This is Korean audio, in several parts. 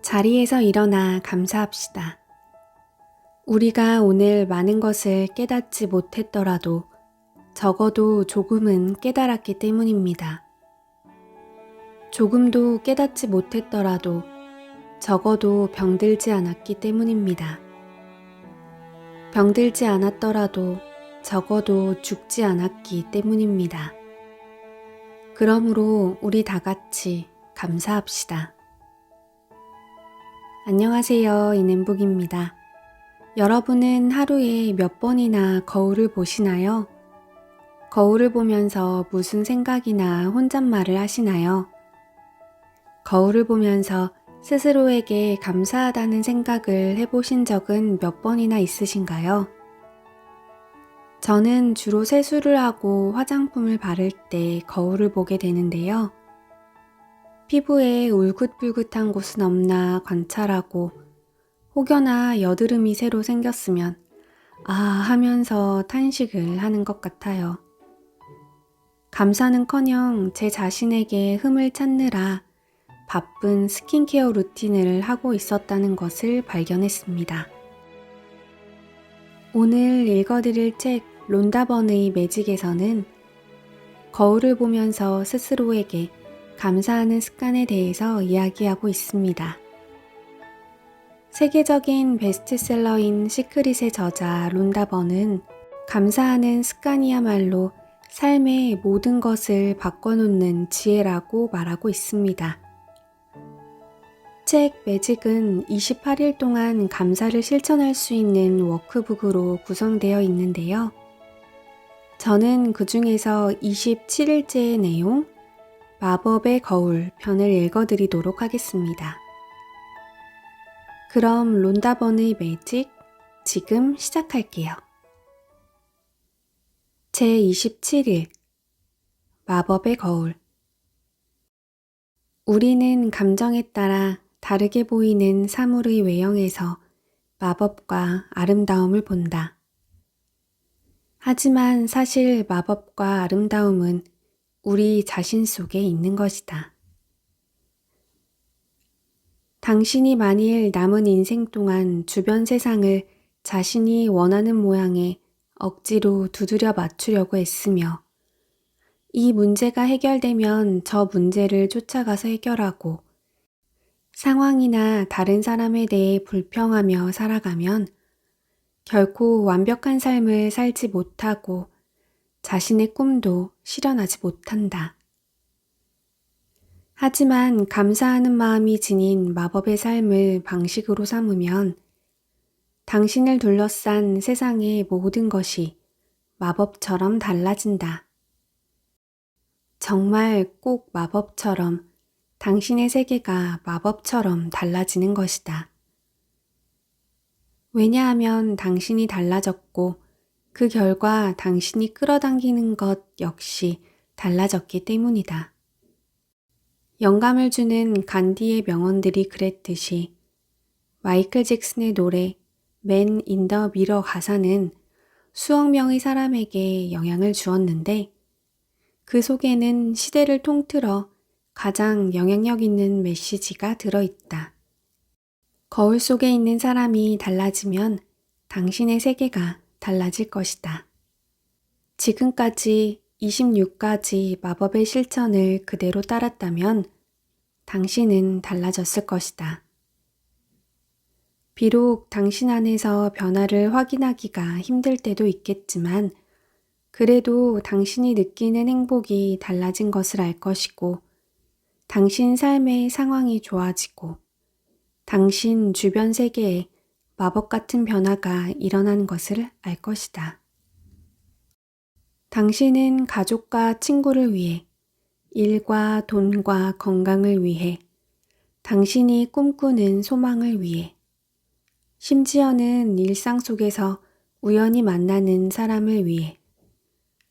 자리에서 일어나 감사합시다. 우리가 오늘 많은 것을 깨닫지 못했더라도 적어도 조금은 깨달았기 때문입니다. 조금도 깨닫지 못했더라도 적어도 병들지 않았기 때문입니다. 병들지 않았더라도 적어도 죽지 않았기 때문입니다. 그러므로 우리 다 같이 감사합시다. 안녕하세요. 이nem북입니다. 여러분은 하루에 몇 번이나 거울을 보시나요? 거울을 보면서 무슨 생각이나 혼잣말을 하시나요? 거울을 보면서 스스로에게 감사하다는 생각을 해보신 적은 몇 번이나 있으신가요? 저는 주로 세수를 하고 화장품을 바를 때 거울을 보게 되는데요. 피부에 울긋불긋한 곳은 없나 관찰하고 혹여나 여드름이 새로 생겼으면 하면서 탄식을 하는 것 같아요. 감사는커녕 제 자신에게 흠을 찾느라 바쁜 스킨케어 루틴을 하고 있었다는 것을 발견했습니다. 오늘 읽어드릴 책 론다번의 매직에서는 거울을 보면서 스스로에게 감사하는 습관에 대해서 이야기하고 있습니다. 세계적인 베스트셀러인 시크릿의 저자 론다번은 감사하는 습관이야말로 삶의 모든 것을 바꿔놓는 지혜라고 말하고 있습니다. 책 매직은 28일 동안 감사를 실천할 수 있는 워크북으로 구성되어 있는데요. 저는 그 중에서 27일째의 내용, 마법의 거울 편을 읽어드리도록 하겠습니다. 그럼 론다번의 매직 지금 시작할게요. 제27일 마법의 거울. 우리는 감정에 따라 다르게 보이는 사물의 외형에서 마법과 아름다움을 본다. 하지만 사실 마법과 아름다움은 우리 자신 속에 있는 것이다. 당신이 만일 남은 인생 동안 주변 세상을 자신이 원하는 모양에 억지로 두드려 맞추려고 애쓰며 이 문제가 해결되면 저 문제를 쫓아가서 해결하고 상황이나 다른 사람에 대해 불평하며 살아가면 결코 완벽한 삶을 살지 못하고 자신의 꿈도 실현하지 못한다. 하지만 감사하는 마음이 지닌 마법의 삶을 방식으로 삼으면 당신을 둘러싼 세상의 모든 것이 마법처럼 달라진다. 정말 꼭 마법처럼 당신의 세계가 마법처럼 달라지는 것이다. 왜냐하면 당신이 달라졌고 그 결과 당신이 끌어당기는 것 역시 달라졌기 때문이다. 영감을 주는 간디의 명언들이 그랬듯이 마이클 잭슨의 노래 맨 인 더 미러 가사는 수억 명의 사람에게 영향을 주었는데 그 속에는 시대를 통틀어 가장 영향력 있는 메시지가 들어있다. 거울 속에 있는 사람이 달라지면 당신의 세계가 달라질 것이다. 지금까지 26가지 마법의 실천을 그대로 따랐다면 당신은 달라졌을 것이다. 비록 당신 안에서 변화를 확인하기가 힘들 때도 있겠지만 그래도 당신이 느끼는 행복이 달라진 것을 알 것이고 당신 삶의 상황이 좋아지고 당신 주변 세계에 마법 같은 변화가 일어나는 것을 알 것이다. 당신은 가족과 친구를 위해, 일과 돈과 건강을 위해, 당신이 꿈꾸는 소망을 위해, 심지어는 일상 속에서 우연히 만나는 사람을 위해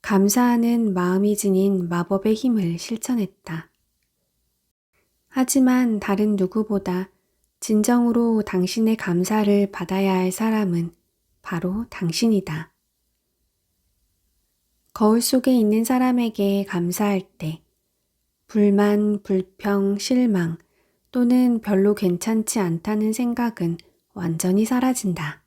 감사하는 마음이 지닌 마법의 힘을 실천했다. 하지만 다른 누구보다 진정으로 당신의 감사를 받아야 할 사람은 바로 당신이다. 거울 속에 있는 사람에게 감사할 때 불만, 불평, 실망, 또는 별로 괜찮지 않다는 생각은 완전히 사라진다.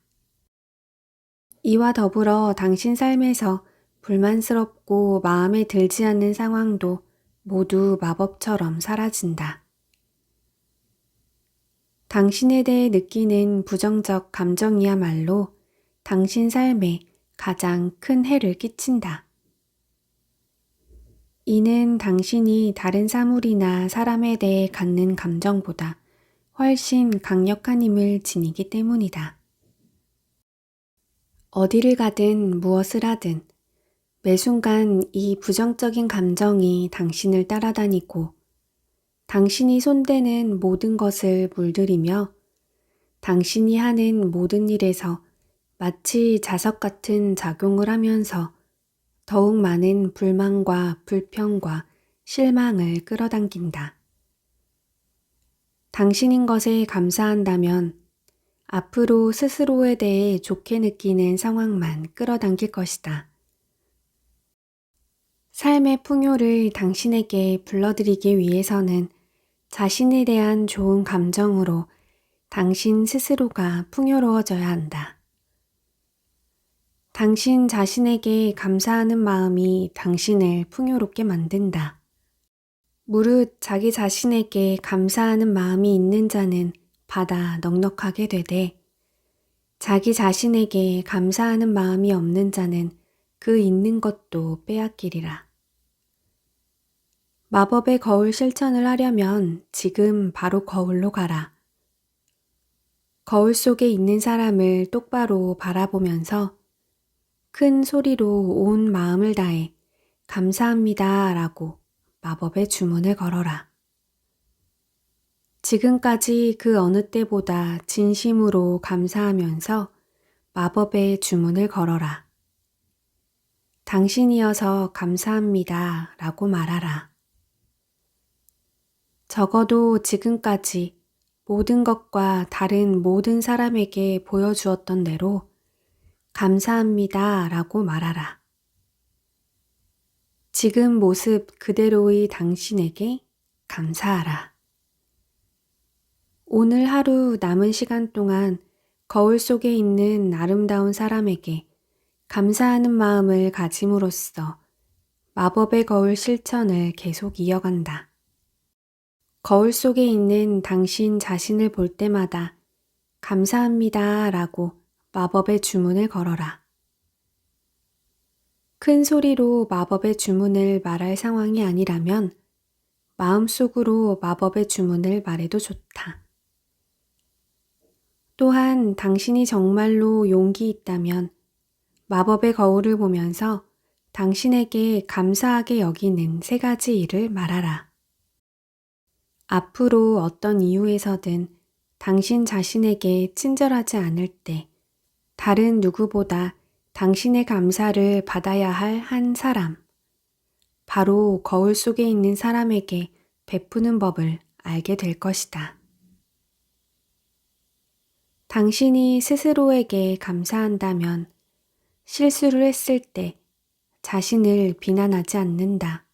이와 더불어 당신 삶에서 불만스럽고 마음에 들지 않는 상황도 모두 마법처럼 사라진다. 당신에 대해 느끼는 부정적 감정이야말로 당신 삶에 가장 큰 해를 끼친다. 이는 당신이 다른 사물이나 사람에 대해 갖는 감정보다 훨씬 강력한 힘을 지니기 때문이다. 어디를 가든 무엇을 하든 매 순간 이 부정적인 감정이 당신을 따라다니고 당신이 손대는 모든 것을 물들이며 당신이 하는 모든 일에서 마치 자석 같은 작용을 하면서 더욱 많은 불만과 불평과 실망을 끌어당긴다. 당신인 것에 감사한다면 앞으로 스스로에 대해 좋게 느끼는 상황만 끌어당길 것이다. 삶의 풍요를 당신에게 불러들이기 위해서는 자신에 대한 좋은 감정으로 당신 스스로가 풍요로워져야 한다. 당신 자신에게 감사하는 마음이 당신을 풍요롭게 만든다. 무릇 자기 자신에게 감사하는 마음이 있는 자는 받아 넉넉하게 되되 자기 자신에게 감사하는 마음이 없는 자는 그 있는 것도 빼앗기리라. 마법의 거울 실천을 하려면 지금 바로 거울로 가라. 거울 속에 있는 사람을 똑바로 바라보면서 큰 소리로 온 마음을 다해 감사합니다 라고 마법의 주문을 걸어라. 지금까지 그 어느 때보다 진심으로 감사하면서 마법의 주문을 걸어라. 당신이어서 감사합니다 라고 말하라. 적어도 지금까지 모든 것과 다른 모든 사람에게 보여주었던 대로 감사합니다 라고 말하라. 지금 모습 그대로의 당신에게 감사하라. 오늘 하루 남은 시간 동안 거울 속에 있는 아름다운 사람에게 감사하는 마음을 가짐으로써 마법의 거울 실천을 계속 이어간다. 거울 속에 있는 당신 자신을 볼 때마다 감사합니다 라고 마법의 주문을 걸어라. 큰 소리로 마법의 주문을 말할 상황이 아니라면 마음속으로 마법의 주문을 말해도 좋다. 또한 당신이 정말로 용기 있다면 마법의 거울을 보면서 당신에게 감사하게 여기는 3가지 일을 말하라. 앞으로 어떤 이유에서든 당신 자신에게 친절하지 않을 때 다른 누구보다 당신의 감사를 받아야 할 한 사람, 바로 거울 속에 있는 사람에게 베푸는 법을 알게 될 것이다. 당신이 스스로에게 감사한다면 실수를 했을 때 자신을 비난하지 않는다.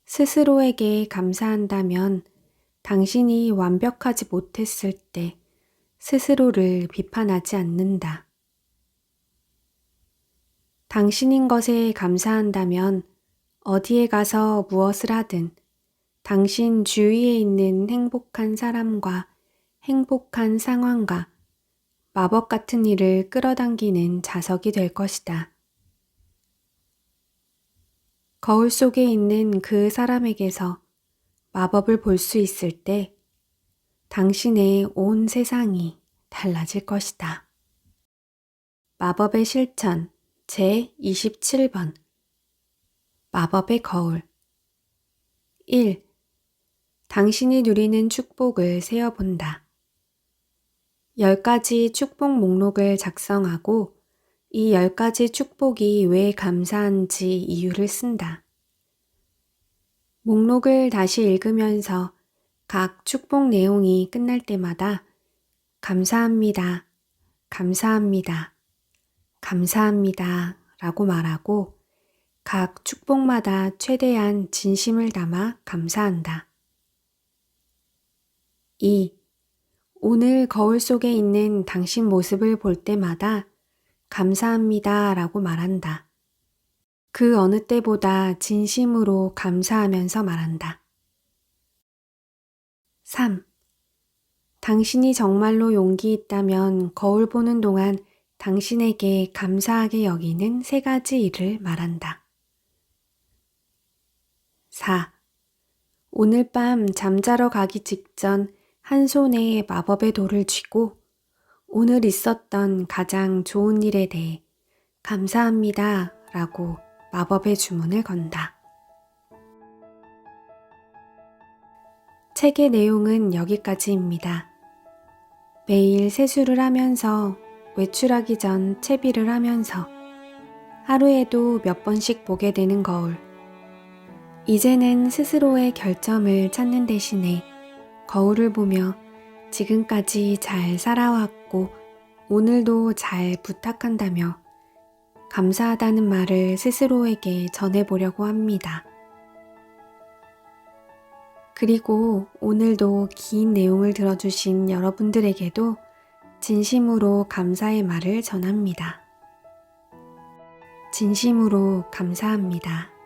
스스로에게 감사한다면 당신이 완벽하지 못했을 때 스스로를 비판하지 않는다. 당신인 것에 감사한다면 어디에 가서 무엇을 하든 당신 주위에 있는 행복한 사람과 행복한 상황과 마법 같은 일을 끌어당기는 자석이 될 것이다. 거울 속에 있는 그 사람에게서 마법을 볼 수 있을 때 당신의 온 세상이 달라질 것이다. 마법의 실천 제27번 마법의 거울 1. 당신이 누리는 축복을 세어본다. 10가지 축복 목록을 작성하고 이 10가지 축복이 왜 감사한지 이유를 쓴다. 목록을 다시 읽으면서 각 축복 내용이 끝날 때마다 감사합니다, 감사합니다, 감사합니다 라고 말하고 각 축복마다 최대한 진심을 담아 감사한다. 2. 오늘 거울 속에 있는 당신 모습을 볼 때마다 감사합니다 라고 말한다. 그 어느 때보다 진심으로 감사하면서 말한다. 3. 당신이 정말로 용기 있다면 거울 보는 동안 당신에게 감사하게 여기는 3가지 일을 말한다. 4. 오늘 밤 잠자러 가기 직전 한 손에 마법의 돌을 쥐고 오늘 있었던 가장 좋은 일에 대해 감사합니다 라고 마법의 주문을 건다. 책의 내용은 여기까지입니다. 매일 세수를 하면서 외출하기 전 채비를 하면서 하루에도 몇 번씩 보게 되는 거울. 이제는 스스로의 결점을 찾는 대신에 거울을 보며 지금까지 잘 살아왔고 오늘도 잘 부탁한다며 감사하다는 말을 스스로에게 전해보려고 합니다. 그리고 오늘도 긴 내용을 들어주신 여러분들에게도 진심으로 감사의 말을 전합니다. 진심으로 감사합니다.